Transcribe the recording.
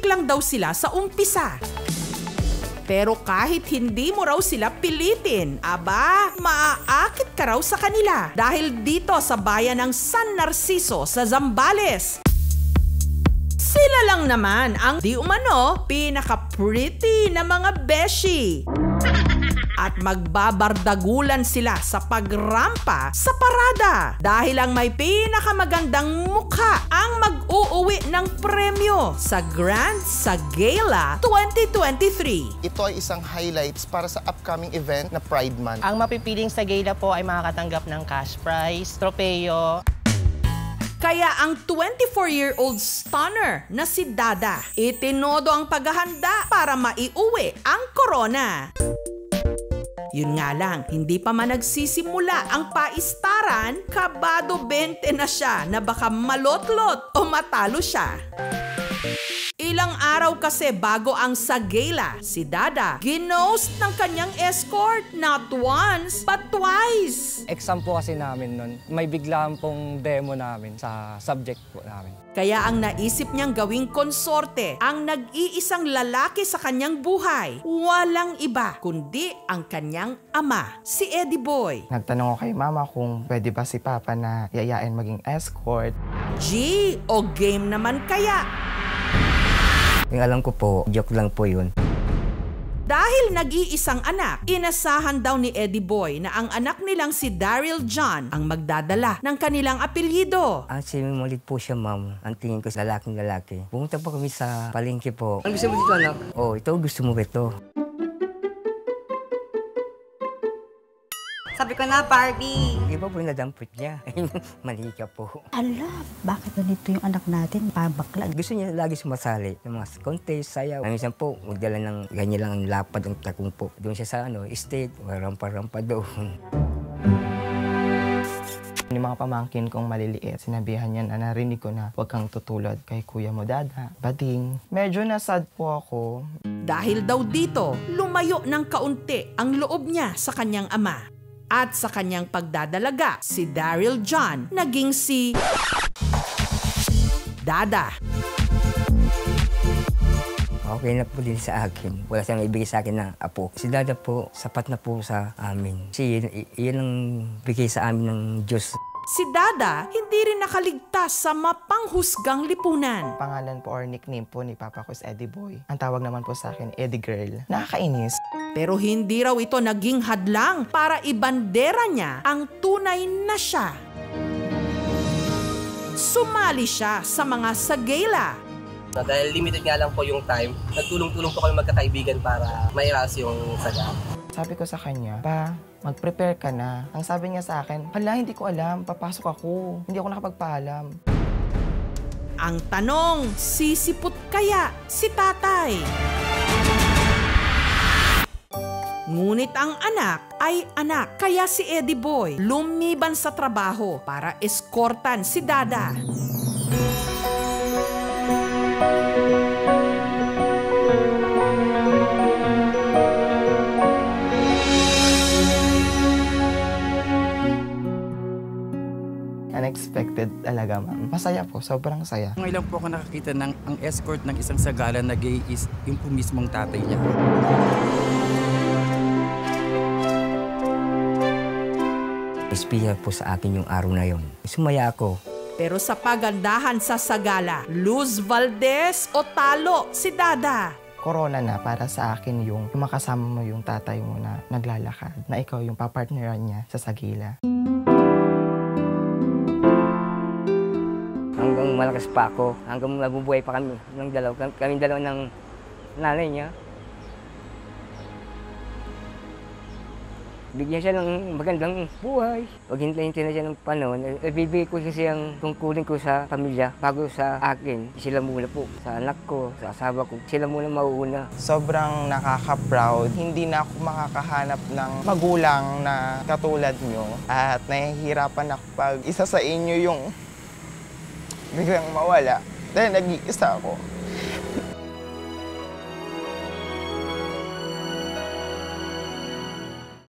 lang daw sila sa umpisa. Pero kahit hindi mo raw sila pilitin, aba, maaakit ka raw sa kanila dahil dito sa bayan ng San Narciso sa Zambales. Sila lang naman ang di umano pinaka-pretty na mga beshi. At magbabardagulan sila sa pagrampa sa parada dahil ang may pinakamagandang mukha ang mag-uuwi ng premyo sa Grand Sagala 2023. Ito ay isang highlights para sa upcoming event na Pride Month. Ang mapipiling Sagala po ay makakatanggap ng cash prize, tropeo. Kaya ang 24-year-old stunner na si Dada, itinodo ang paghahanda para maiuwi ang corona. Yun nga lang, hindi pa man nagsisimula ang paistaran, kabado 20 na siya na baka malotlot o matalo siya. Ilang araw kasi bago ang Sagala, si Dada ginost ng kanyang escort not once but twice. Exam po kasi namin nun. May biglaan pong demo namin sa subject po namin. Kaya ang naisip niyang gawing konsorte ang nag-iisang lalaki sa kanyang buhay, walang iba kundi ang kanyang ama, si Eddie Boy. Nagtanong ako kay mama kung pwede ba si Papa na yayain maging escort. G o game naman kaya? Yung alam ko po, joke lang po yun. Dahil nag-iisang anak, inasahan daw ni Eddie Boy na ang anak nilang si Daryl John ang magdadala ng kanilang apelyido. Simulit po siya, ma'am. Ang tingin ko sa lalaking-lalaki. Pumunta po kami sa palengke po. Ano gusto mo dito, anak? Oh, ito gusto mo ba ito? Sabi ko na, Barbie. Iba po yung nadampot niya. Mali ka po. Ala, bakit ganito yung anak natin? Pabakla. Gusto niya lagi sumasali ng mga contest, sayaw. Minsan po, magdala ng ganyan lang ang lapad ng takong po. Doon siya sa state, rampa-rampa doon. Yung mga pamangkin kong maliliit, sinabihan niya na narinig ko na huwag kang tutulad kay kuya mo, Dada. Bading. Medyo nasad po ako. Dahil daw dito, lumayo ng kaunti ang loob niya sa kanyang ama. At sa kanyang pagdadalaga, si Daryl John naging si Dada. Okay na po din sa akin. Wala siyang ibigay sa akin ng apo. Si Dada po, sapat na po sa amin. Kasi yun ang bigay sa amin ng Diyos. Si Dada hindi rin nakaligtas sa mapanghusgang lipunan. Pangalan po or nickname po ni Papa ko is Eddie Boy. Ang tawag naman po sa akin, Eddie Girl. Nakakainis. Pero hindi raw ito naging hadlang para ibandera niya ang tunay na siya. Sumali siya sa mga Sagala. Dahil limited nga lang po yung time, nagtulong-tulong po kami magkakaibigan para mairas yung Sagala. Sabi ko sa kanya, Pa, mag-prepare ka na. Ang sabi niya sa akin, hala, hindi ko alam, papasok ako. Hindi ako nakapagpaalam. Ang tanong, sisipot kaya si tatay? Ngunit ang anak ay anak, kaya si Eddie Boy lumiban sa trabaho para eskortan si Dada. Unexpected talaga, ma'am. Masaya po, sobrang saya. Ngayon lang po ako nakakita ng ang escort ng isang Sagala na gay is yung po mismong tatay niya. Inspira po sa akin yung araw na yon. Sumaya ako. Pero sa pagandahan sa Sagala, Luz Valdez o talo si Dada? Corona na para sa akin yung makasama mo yung tatay mo na naglalakad, na ikaw yung papartneran niya sa Sagala. Hanggang malakas pa ako, hanggang nabubuhay pa kami ng kaming dalawa ng nanay niya. Bigyan siya ng magandang buhay. Huwag hintayin na siya ng panahon. Bibigay ko kasi ang tungkulin ko sa pamilya bago sa akin. Sila muna po, sa anak ko, sa asawa ko. Sila muna mauuna. Sobrang nakaka-proud. Hindi na ako makakahanap ng magulang na katulad nyo. At nahihirapan ako pag isa sa inyo yung biglang mawala. Dahil nag-iisa ako.